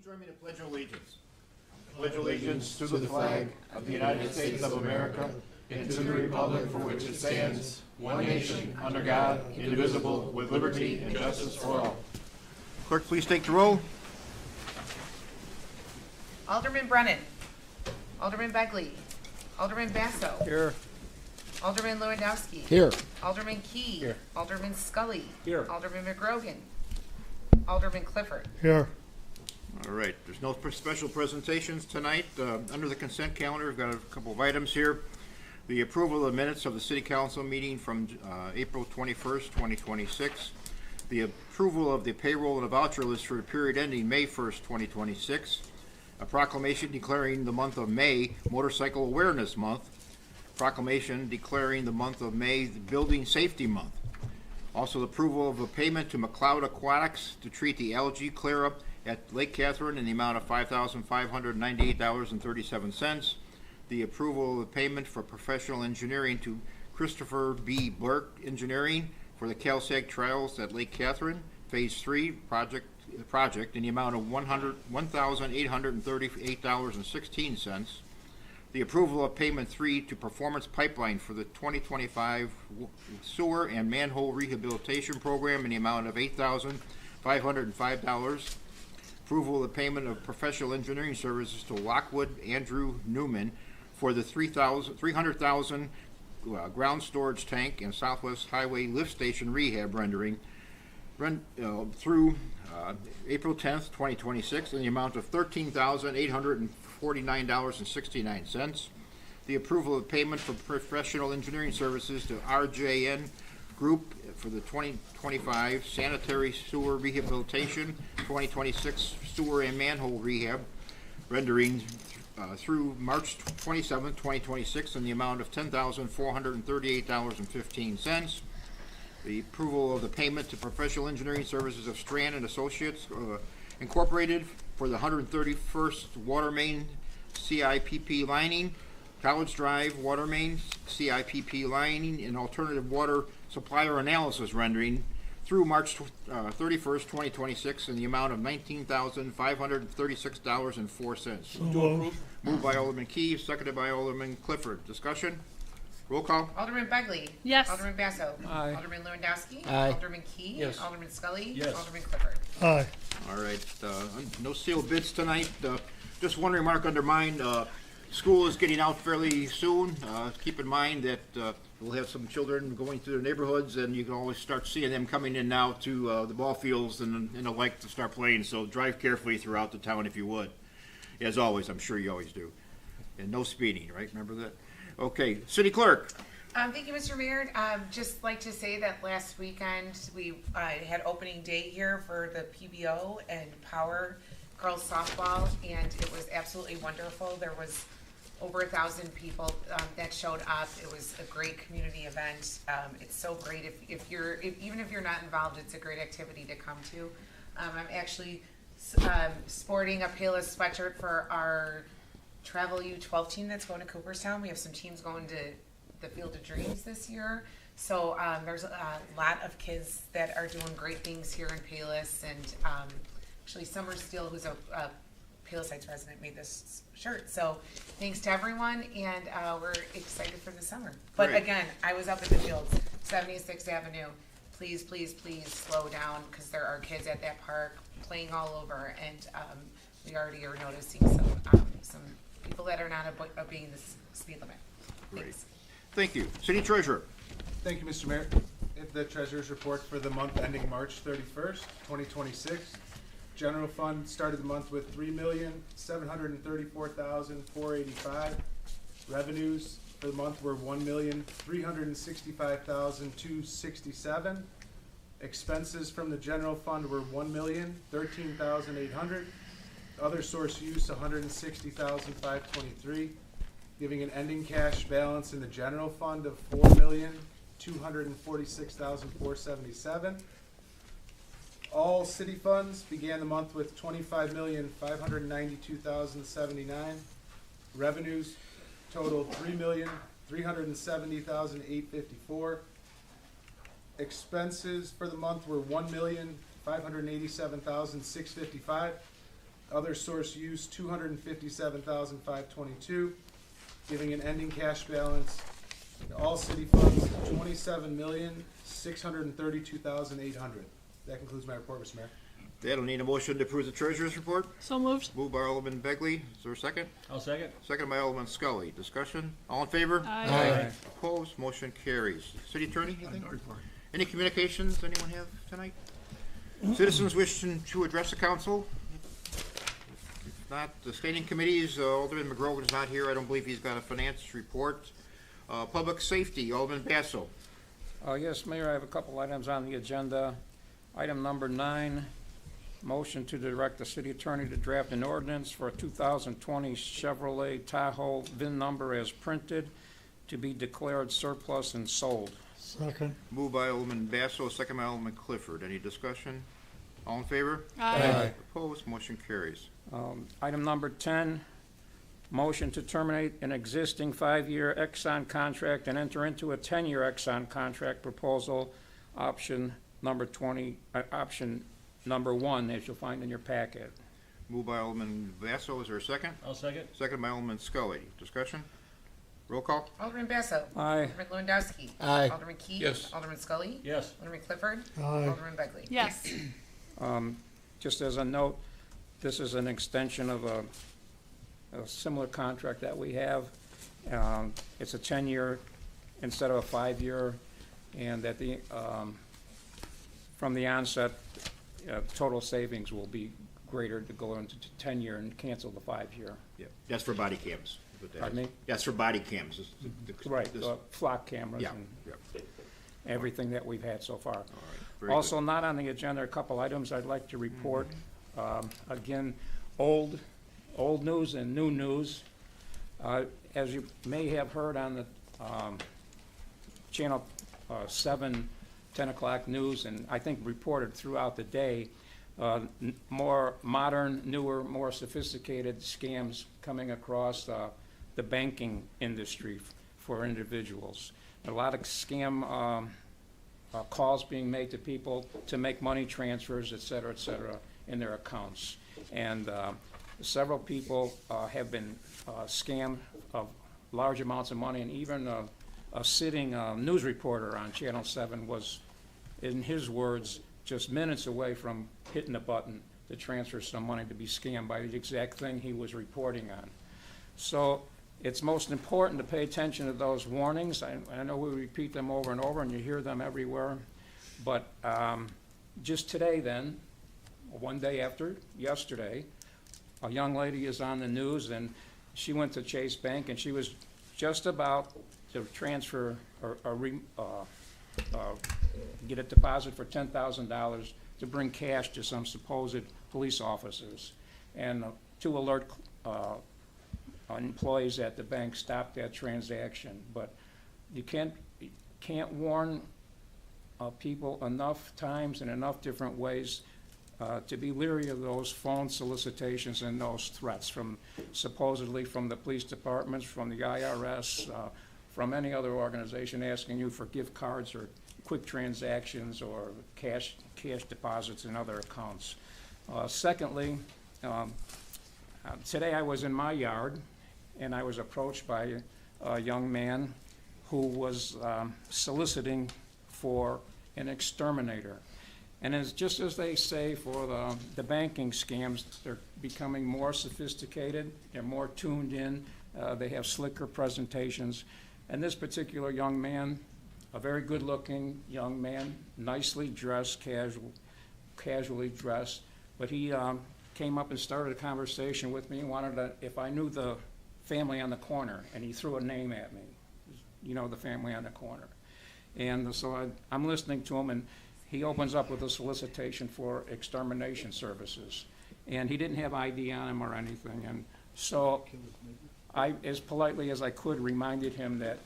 Join me to pledge allegiance. Pledge allegiance to the flag of the United States of America and to the republic for which it stands, one nation, under God, indivisible, with liberty and justice for all. Clerk, please take the roll. Alderman Brennan. Alderman Begley. Alderman Basso. Here. Alderman Lewandowski. Here. Alderman Key. Here. Alderman Scully. Here. Alderman McGrogan. Alderman Clifford. Here. All right, there's no special presentations tonight. Under the consent calendar, we've got a couple of items here. The approval of the minutes of the City Council meeting from April 21st, 2026. The approval of the payroll and the voucher list for the period ending May 1st, 2026. A proclamation declaring the month of May Motorcycle Awareness Month. Proclamation declaring the month of May the Building Safety Month. Also, the approval of a payment to McLeod Aquatics to treat the algae clear-up at Lake Catherine in the amount of $5,598.37. The approval of the payment for professional engineering to Christopher B. Burke Engineering for the CalSag Trails at Lake Catherine, Phase 3 project in the amount of $1,838.16. The approval of payment 3 to Performance Pipeline for the 2025 sewer and manhole rehabilitation program in the amount of $8,505. Approval of the payment of professional engineering services to Lockwood Andrew Newman for the 300,000 ground storage tank and Southwest Highway lift station rehab rendering through April 10th, 2026 in the amount of $13,849.69. The approval of payment for professional engineering services to RJN Group for the 2025 sanitary sewer rehabilitation, 2026 sewer and manhole rehab rendering through March 27, 2026 in the amount of $10,438.15. The approval of the payment to professional engineering services of Strand and Associates Incorporated for the 131st water main CIPP lining, College Drive water main CIPP lining, and alternative water supplier analysis rendering through March 31st, 2026 in the amount of $19,536.04. Moved by Alderman Key, seconded by Alderman Clifford. Discussion? Roll call. Alderman Begley. Yes. Alderman Basso. Aye. Alderman Lewandowski. Aye. Alderman Key. Yes. Alderman Scully. Yes. Alderman Clifford. Aye. All right, no sealed bids tonight. Just one remark under mine. School is getting out fairly soon. Keep in mind that we'll have some children going through their neighborhoods, and you can always start seeing them coming in now to the ball fields and the like to start playing. So drive carefully throughout the town if you would. As always, I'm sure you always do. And no speeding, right? Remember that? Okay, City Clerk. Thank you, Mr. Mayor. Just like to say that last weekend we had opening day here for the PBO and Power Girls Softball, and it was absolutely wonderful. There was over 1,000 people that showed up. It was a great community event. It's so great even if you're not involved, it's a great activity to come to. I'm actually sporting a Palos sweatshirt for our Travel U12 team that's going to Cooperstown. We have some teams going to the Field of Dreams this year. So there's a lot of kids that are doing great things here in Palos, and actually Summer Steele, who's a Palos Heights resident, made this shirt. So thanks to everyone, and we're excited for the summer. But Great. again, I was up in the fields, 76th Avenue. Please, please, please slow down, because there are kids at that park playing all over, and we already are noticing some people that are not obeying the speed limit. Great. Thanks. Thank you. City Treasurer. Thank you, Mr. Mayor. The Treasurer's report for the month ending March 31st, 2026. General fund started the month with $3,734,485. Revenues for the month were $1,365,267. Expenses from the general fund were $1,013,800. Other source use $160,523, giving an ending cash balance in the general fund of $4,246,477. All city funds began the month with $25,592,079. Revenues totaled $3,370,854. Expenses for the month were $1,587,655. other source use, $257,522, giving an ending cash balance in all city funds, $27,632,800. That concludes my report, Mr. Mayor. That'll need a motion to approve the treasurer's report. So moved. Moved by Alderman Begley. Is there a second? I'll second. Second by Alderman Scully. Discussion? All in favor? Aye. Opposed? Motion carries. City Attorney, anything? Any communications anyone have tonight? Citizens wishing to address the council? If not, the standing committees, Alderman McGrove is not here. I don't believe he's got a finance report. Public safety, Alderman Basso. Yes, Mayor, I have a couple items on the agenda. Item number 9, motion to direct the city attorney to draft an ordinance for a 2020 Chevrolet Tahoe VIN number as printed to be declared surplus and sold. Second. Moved by Alderman Basso, second by Alderman Clifford. Any discussion? All in favor? Aye. Opposed? Motion carries. Item number 10, motion to terminate an existing 5-year Exxon contract and enter into a 10-year Exxon contract proposal, option number 1, as you'll find in your packet. Moved by Alderman Basso. Is there a second? I'll second. Second by Alderman Scully. Discussion? Roll call? Alderman Basso. Aye. Alderman Lewandowski. Aye. Alderman Key. Yes. Alderman Scully. Yes. Alderman Clifford. Aye. Alderman Begley. Yes. Just as a note, this is an extension of a similar contract that we have. It's a 10-year instead of a 5-year, and that from the onset, total savings will be greater to go into 10-year and cancel the 5-year. Yeah. That's for body cams. But that- Pardon me? That's for body cams. Right, This- flock cameras Yeah. and Yeah. everything that we've had so far. All right. Very good. Also, not on the agenda, a couple items I'd like to report. Again, old news and new news. As you may have heard on the Channel 7, 10 o'clock news, and I think reported throughout the day, more modern, newer, more sophisticated scams coming across the banking industry for individuals. A lot of scam calls being made to people to make money transfers, et cetera, in their accounts. And several people have been scammed of large amounts of money, and even a sitting news reporter on Channel 7 was, in his words, just minutes away from hitting the button to transfer some money to be scammed by the exact thing he was reporting on. So it's most important to pay attention to those warnings. I know we repeat them over and over, and you hear them everywhere. But just today then, one day after yesterday, a young lady is on the news, and she went to Chase Bank, and she was just about to transfer or get a deposit for $10,000 to bring cash to some supposed police officers. And 2 alert employees at the bank stopped that transaction. But you can't warn people enough times and enough different ways to be leery of those phone solicitations and those threats supposedly from the police departments, from the IRS, from any other organization asking you for gift cards or quick transactions or cash deposits in other accounts. Secondly, today I was in my yard and I was approached by a young man who was soliciting for an exterminator. And it's just as they say for the banking scams, they're becoming more sophisticated, they're more tuned in, they have slicker presentations. And this particular young man, a very good-looking young man, nicely dressed, casually dressed, but he came up and started a conversation with me and wanted to, if I knew the family on the corner, and he threw a name at me, you know, the family on the corner. And so I'm listening to him, and he opens up with a solicitation for extermination services. And he didn't have ID on him or anything, and so I, as politely as I could, reminded him that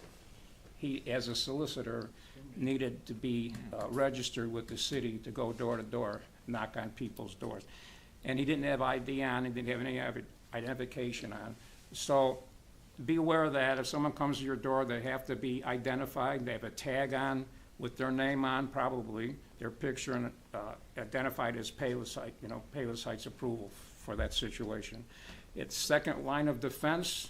he, as a solicitor, needed to be registered with the city to go door to door, knock on people's doors. And he didn't have ID on, he didn't have any identification on. So be aware of that. If someone comes to your door, they have to be identified. They have a tag on with their name on, probably, their picture, and identified as Palos Heights approval for that situation. Its second line of defense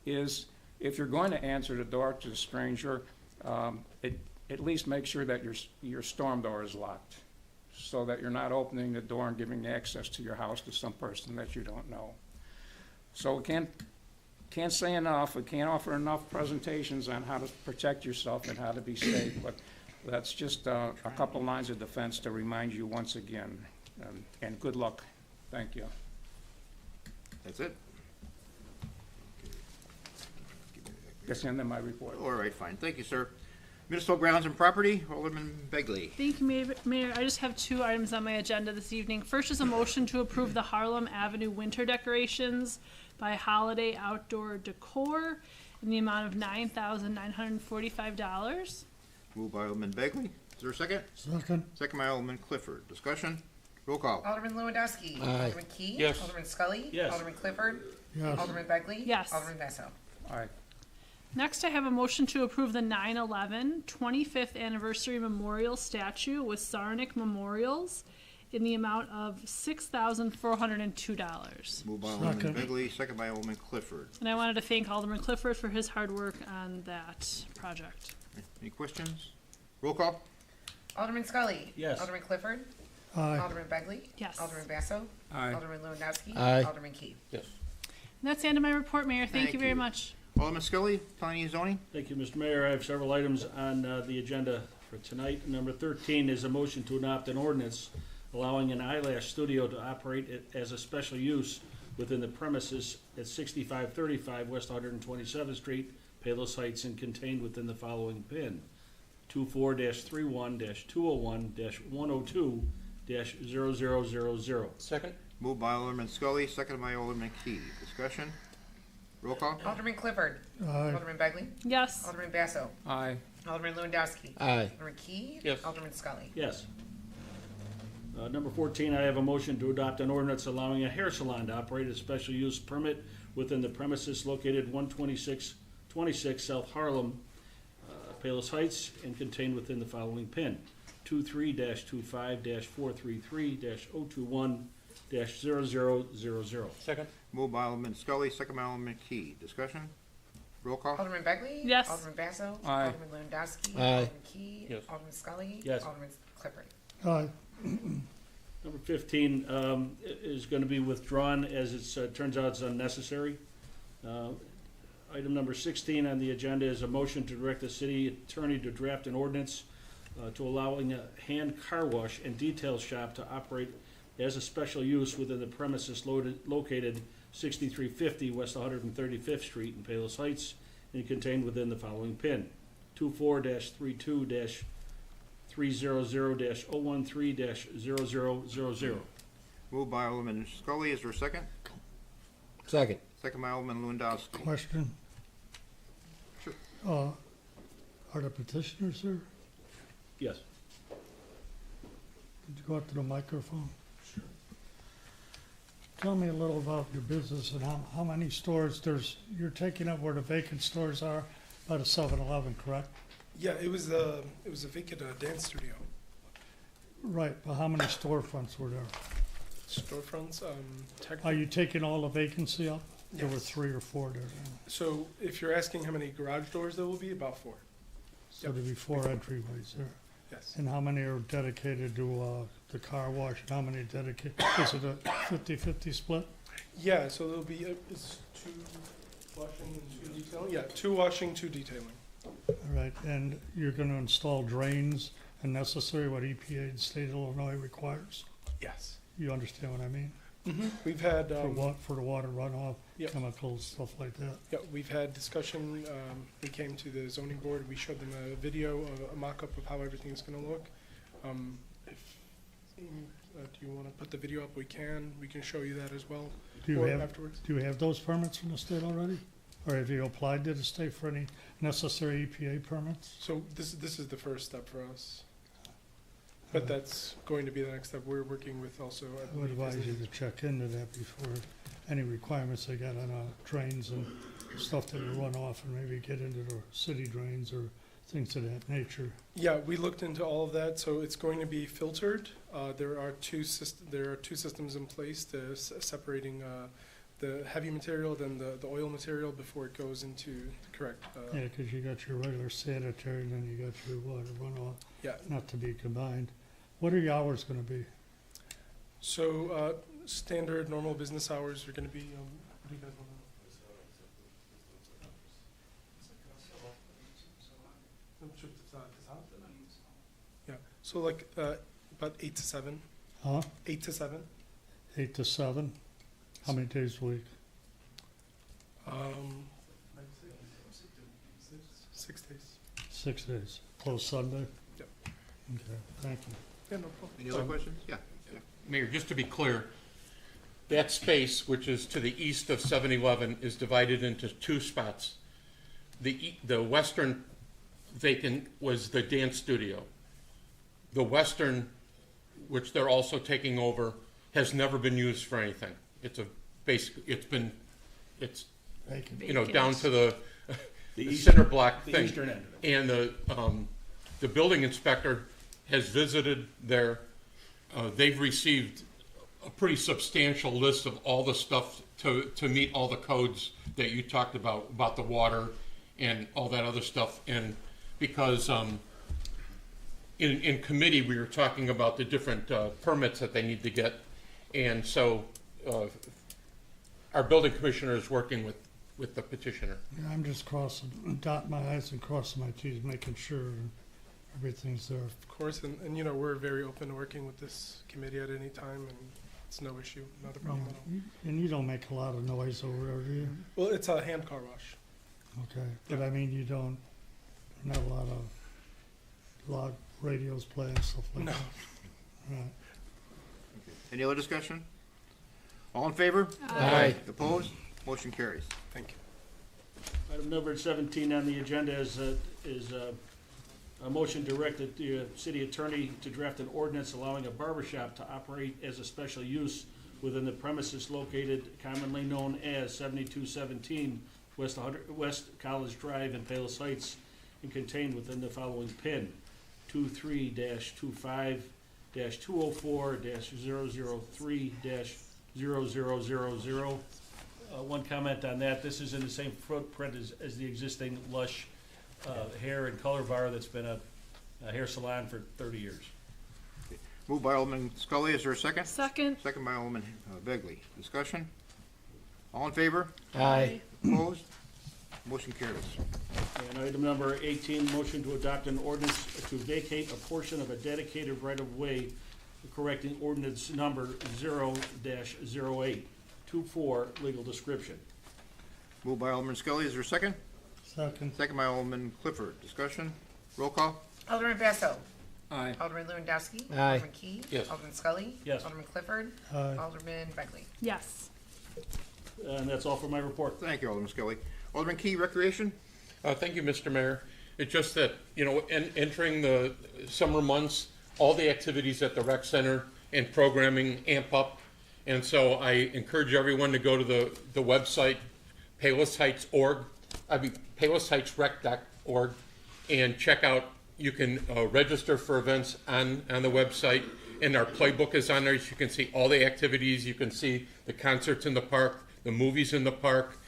is if you're going to answer the door to a stranger, at least make sure that your storm door is locked, so that you're not opening the door and giving access to your house to some person that you don't know. So we can't say enough, we can't offer enough presentations on how to protect yourself and how to be safe, but that's just a couple lines of defense to remind you once again. And good luck. Thank you. That's it? That's the end of my report. All right, fine. Thank you, sir. Municipal Grounds and Property, Alderman Begley. Thank you, Mayor. I just have two items on my agenda this evening. First is a motion to approve the Harlem Avenue winter decorations by Holiday Outdoor Decor in the amount of $9,945. Moved by Alderman Begley. Is there a second? Second. Second by Alderman Clifford. Discussion? Roll call. Alderman Lewandowski. Aye. Alderman Key. Yes. Alderman Scully. Yes. Alderman Clifford. Yes. Alderman Begley. Yes. Alderman Basso. All right. Next, I have a motion to approve the 9/11 25th Anniversary Memorial Statue with Sarnik Memorials in the amount of $6,402. Moved by Alderman Second. Begley, second by Alderman Clifford. And I wanted to thank Alderman Clifford for his hard work on that project. Any questions? Roll call. Alderman Scully. Yes. Alderman Clifford. Aye. Alderman Begley. Yes. Alderman Basso. Aye. Alderman Lewandowski. Aye. Alderman Key. Yes. And that's the end of my report, Mayor. Thank you very you. much. Alderman Scully, planning and zoning. Thank you, Mr. Mayor. I have several items on the agenda for tonight. Number 13 is a motion to adopt an ordinance allowing an eyelash studio to operate as a special use within the premises at 6535 West 127th Street, Palos Heights, and contained within the following PIN: 24-31-201-102-0000. Second? Moved by Alderman Scully, second by Alderman Key. Discussion? Roll call. Alderman Clifford. Aye. Alderman Begley. Yes. Alderman Basso. Aye. Alderman Lewandowski. Aye. Alderman Key. Yes. Alderman Scully. Yes. Number 14, I have a motion to adopt an ordinance allowing a hair salon to operate a special use permit within the premises located 126 South Harlem, Palos Heights, and contained within the following PIN: 23-25-433-021-0000. Second? Moved by Alderman Scully, second by Alderman Key. Discussion? Roll call. Alderman Begley. Yes. Alderman Basso. Aye. Alderman Lewandowski. Aye. Alderman Key. Yes. Alderman Scully. Yes. Alderman Clifford. Aye. Number 15 is going to be withdrawn as it turns out it's unnecessary. Item number 16 on the agenda is a motion to direct the city attorney to draft an ordinance to allowing a hand car wash and detail shop to operate as a special use within the premises located 6350 West 135th Street in Palos Heights, and contained within the following PIN: 24-32-300-013-000. Moved by Alderman Scully. Is there a second? Second. Second by Alderman Lewandowski. Question. Sure. Are the petitioners here? Yes. Could you go up to the microphone? Sure. Tell me a little about your business and how many stores you're taking up where the vacant stores are by the 7-Eleven, correct? Yeah, it was a vacant dance studio. Right, but how many storefronts were there? Storefronts, Are you taking all the vacancy up? There were Yes. 3 or 4 there. So if you're asking how many garage doors there will be, about 4. So there'd be 4 entryways there. Yes. And how many are dedicated to the car wash, and how many dedicated, is it a 50-50 split? Yeah, so there'll be, it's 2 washing and 2 detailing? Yeah, 2 washing, 2 detailing. All right, and you're gonna install drains and necessary what EPA and state of Illinois requires? Yes. You understand what I mean? We've had, For the water runoff, Yep. chemicals, stuff like that. yeah, we've had discussion, we came to the zoning board, we showed them a video, a mock-up of how everything is gonna look. If, do you wanna put the video up, we can show you that as well, Do you or have, afterwards. do you have those permits from the state already? Or have you applied to the state for any necessary EPA permits? So this is the first step for us. But that's going to be the next step. We're working with also, I I would believe, advise you to check into that before any requirements they got on drains and stuff that will run off and maybe get into the city drains or things of that nature. Yeah, we looked into all of that, so it's going to be filtered. There are two systems in place, separating the heavy material than the oil material before it goes into the correct. Yeah, because you got your regular sanitary and then you got your water runoff, Yeah. not to be combined. What are your hours gonna be? So standard normal business hours are going to be. What do you guys want to? Yeah. So like about 8 to 7. Huh? 8 to 7. 8 to 7? How many days a week? 6 days. 6 days. Close Sunday? Yep. Okay, thank you. Yeah, no problem. Any other questions? Yeah. Mayor, just to be clear, that space, which is to the east of 7-Eleven, is divided into two spots. The western vacant was the dance studio. The western, which they're also taking over, has never been used for anything. It's Vacant. down to the east- center block The thing. eastern end of it. And the building inspector has visited there. They've received a pretty substantial list of all the stuff to meet all the codes that you talked about the water and all that other stuff. And because in committee, we were talking about the different permits that they need to get. And so our building commissioner is working with the petitioner. Yeah, I'm just dotting my i's and crossing my t's, making sure everything's there. Of course, and we're very open to working with this committee at any time, and it's no issue, not a problem at all. And you don't make a lot of noise over there, do you? Well, it's a hand car wash. Okay, but I mean, you don't, not a lot of radios playing, stuff like No. that. Right. Any other discussion? All in favor? Aye. Opposed? Motion carries. Thank you. Item number 17 on the agenda is a motion to direct the city attorney to draft an ordinance allowing a barber shop to operate as a special use within the premises located commonly known as 7217 West College Drive in Palos Heights and contained within the following PIN 23-25-204-003-0000. One comment on that, this is in the same footprint as the existing Lush hair and color bar that's been a hair salon for 30 years. Moved by Alderman Scully, is there a second? Second. Second by Alderman Begley. Discussion? All in favor? Aye. Opposed? Motion carries. And item number 18, motion to adopt an ordinance to vacate a portion of a dedicated right-of-way correcting ordinance number 0-0824, legal description. Moved by Alderman Scully, is there a second? Second. Second by Alderman Clifford. Discussion? Roll call? Alderman Basso. Aye. Alderman Lewandowski. Aye. Alderman Key. Yes. Alderman Scully. Yes. Alderman Clifford. Aye. Alderman Begley. Yes. And that's all for my report. Thank you, Alderman Scully. Alderman Key, Recreation? Thank you, Mr. Mayor. It's just that, entering the summer months, all the activities at the rec center and programming amp up. And so I encourage everyone to go to the website, PalosHeightsRec.org, and check out, you can register for events on the website, and our playbook is on there, so you can see all the activities, you can see the concerts in the park, the movies in the park.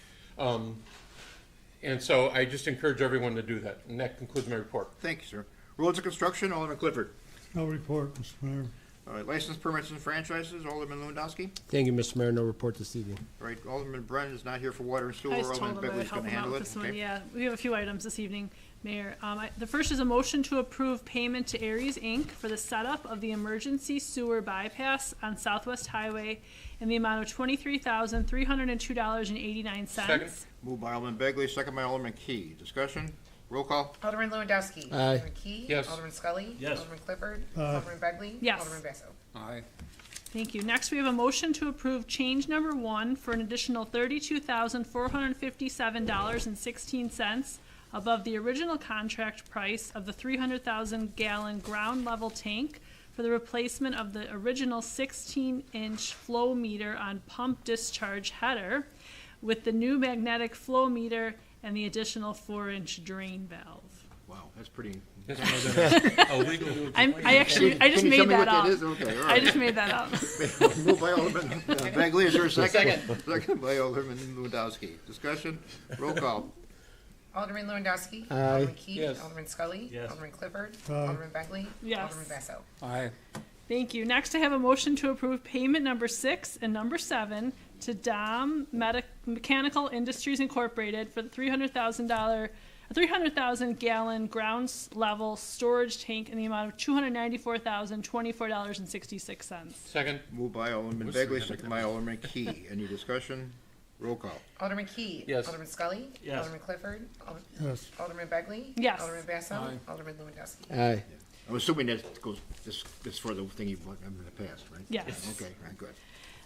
And so I just encourage everyone to do that, and that concludes my report. Thank you, sir. Roads and Construction, Alderman Clifford. No report, Mr. Mayor. All right, license permits and franchises, Alderman Lewandowski. Thank you, Mr. Mayor. No report this evening. All right, Alderman Brennan is not here for water and sewer. I just told Alderman him I would Begley's help gonna him out handle with it. this one, Okay. yeah. We have a few items this evening, Mayor. The first is a motion to approve payment to Aries Inc. for the setup of the emergency sewer bypass on Southwest Highway in the amount of $23,302.89. Second. Moved by Alderman Begley, second by Alderman Key. Discussion? Roll call? Alderman Lewandowski. Aye. Alderman Key. Yes. Alderman Scully. Yes. Alderman Clifford. Aye. Alderman Begley. Yes. Alderman Basso. Aye. Thank you. Next, we have a motion to approve change number 1 for an additional $32,457.16 above the original contract price of the 300,000 gallon ground level tank for the replacement of the original 16-inch flow meter on pump discharge header with the new magnetic flow meter and the additional 4-inch drain valve. Wow, that's pretty. That's more than a legal. I just Can you tell made me that what up. that is? Okay, all I right. just made that up. Moved by Alderman Bagley, is there a second? Second. Second by Alderman Lewandowski. Discussion, roll call. Alderman Lewandowski. Aye. Alderman Key. Yes. Alderman Scully. Yes. Alderman Clifford. Aye. Alderman Begley. Yes. Alderman Basso. Aye. Thank you. Next, I have a motion to approve payment number 6 and number 7 to Dom Mechanical Industries Incorporated for the $300,000 gallon ground level storage tank in the amount of $294,024.66. Second. Moved by Alderman Bagley, second by Alderman Key. Any discussion? Roll call. Alderman Key. Yes. Alderman Scully. Yes. Alderman Clifford. Yes. Alderman Begley. Yes. Alderman Basso. Aye. Alderman Lewandowski. Aye. I'm assuming that goes, this for the thing you've done in the past, right? Yes. Okay, right, good.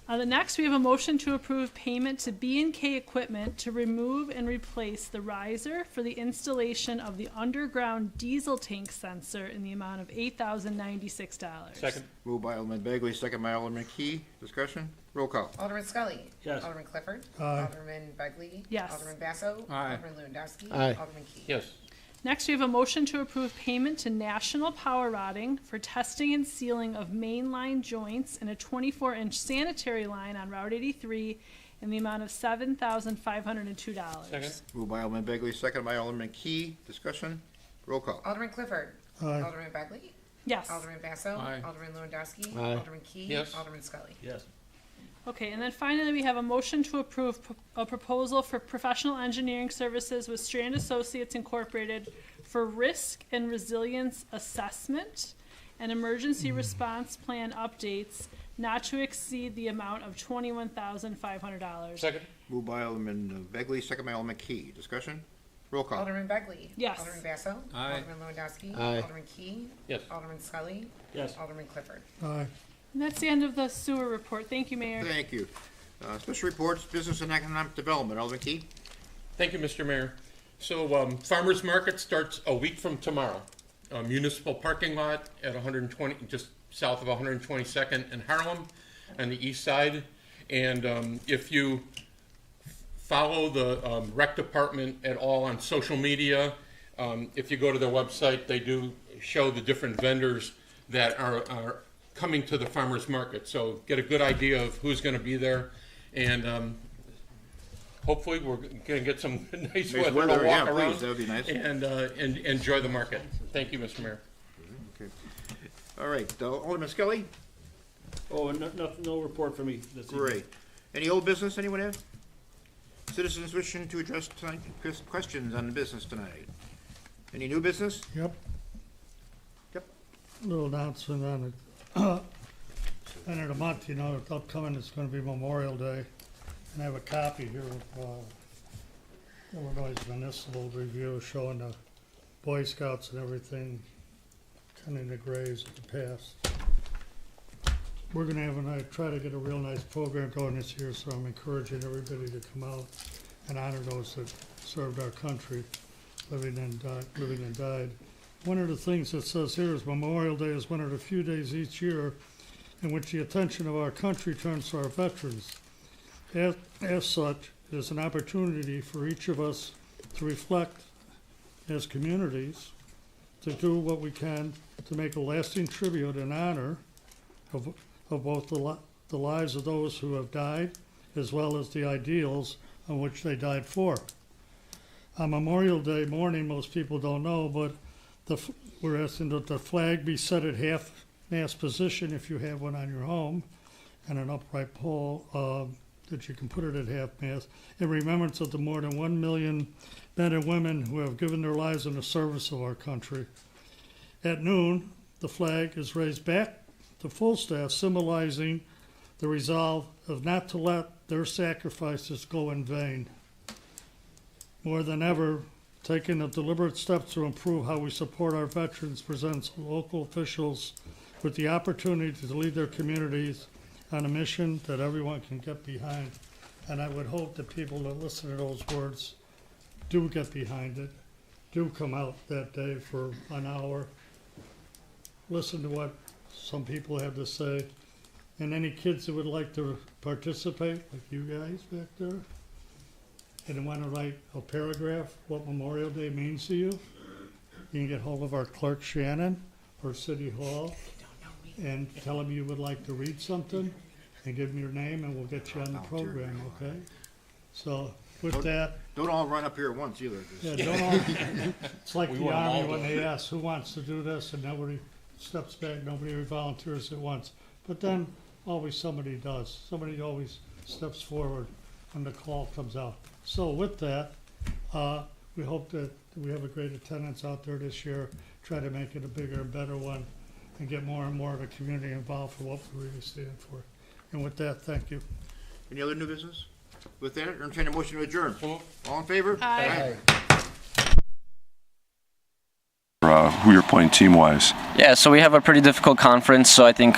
The next, we have a motion to approve payment to B&K Equipment to remove and replace the riser for the installation of the underground diesel tank sensor in the amount of $8,096. Second. Moved by Alderman Bagley, second by Alderman Key. Discussion, roll call. Alderman Scully. Yes. Alderman Clifford. Aye. Alderman Begley. Yes. Alderman Basso. Aye. Alderman Lewandowski. Aye. Alderman Key. Yes. Next, we have a motion to approve payment to National Power Rotting for testing and sealing of main line joints in a 24-inch sanitary line on Route 83 in the amount of $7,502. Second. Moved by Alderman Bagley, second by Alderman Key. Discussion, roll call. Alderman Clifford. Aye. Alderman Begley. Yes. Alderman Basso. Aye. Alderman Lewandowski. Aye. Alderman Key. Yes. Alderman Scully. Yes. Okay, and then finally, we have a motion to approve a proposal for professional engineering services with Strand Associates Incorporated for risk and resilience assessment and emergency response plan updates not to exceed the amount of $21,500. Second. Moved by Alderman Bagley, second by Alderman Key. Discussion, roll call. Alderman Begley. Yes. Alderman Basso. Aye. Alderman Lewandowski. Aye. Alderman Key. Yes. Alderman Scully. Yes. Alderman Clifford. Aye. And that's the end of the sewer report. Thank you, Mayor. Thank you. Special reports, business and economic development. Alderman Key. Thank you, Mr. Mayor. So, farmer's market starts a week from tomorrow. Municipal parking lot at 120, just south of 122nd in Harlem on the east side. And if you follow the rec department at all on social media, if you go to their website, they do show the different vendors that are coming to the farmer's market. So get a good idea of who's going to be there. And hopefully we're going to get some nice weather to walk yeah, around please, that would be nice. and enjoy the market. Thank you, Mr. Mayor. Okay. All right, Alderman Scully. Oh, and no report for me this evening. Great. Any old business anyone have? Citizens wishing to address questions on the business tonight? Any new business? Yep. Yep. Little announcement on it. End of the month, you know, upcoming is gonna be Memorial Day. And I have a copy here of, Illinois Municipal Review showing the Boy Scouts and everything, tending the graves of the past. We're gonna have, and I try to get a real nice program going this year, so I'm encouraging everybody to come out and honor those that served our country, living and died. One of the things that says here is Memorial Day is one of the few days each year in which the attention of our country turns to our veterans. As such, it is an opportunity for each of us to reflect as communities, to do what we can to make a lasting tribute and honor of both the lives of those who have died as well as the ideals on which they died for. On Memorial Day morning, most people don't know, but we're asking that the flag be set at half-mast position if you have one on your home, and an upright pole that you can put it at half-mast, in remembrance of the more than 1 million men and women who have given their lives in the service of our country. At noon, the flag is raised back to full staff, symbolizing the resolve of not to let their sacrifices go in vain. More than ever, taking the deliberate steps to improve how we support our veterans presents local officials with the opportunity to lead their communities on a mission that everyone can get behind. And I would hope that people that listen to those words do get behind it, do come out that day for an hour, listen to what some people have to say, and any kids that would like to participate, like you guys back there, and want to write a paragraph what Memorial Day means to you, you can get hold of our clerk Shannon or City Hall and tell them you would like to read something and give them your name and we'll get you on the program, okay? So with that, Don't all run up here at once either. 'cause- yeah, don't all, it's like We the want 'em all Army when to- they ask, who wants to do this, and nobody steps back, nobody volunteers at once. But then, always somebody does, somebody always steps forward when the call comes out. So with that, we hope that we have a great attendance out there this year, try to make it a bigger and better one, and get more and more of the community involved for what we really stand for. And with that, thank you. Any other new business? With that, entertain a motion to adjourn. So moved. All in favor? Aye. Who you're playing team-wise. Yeah, so we have a pretty difficult conference, so I think,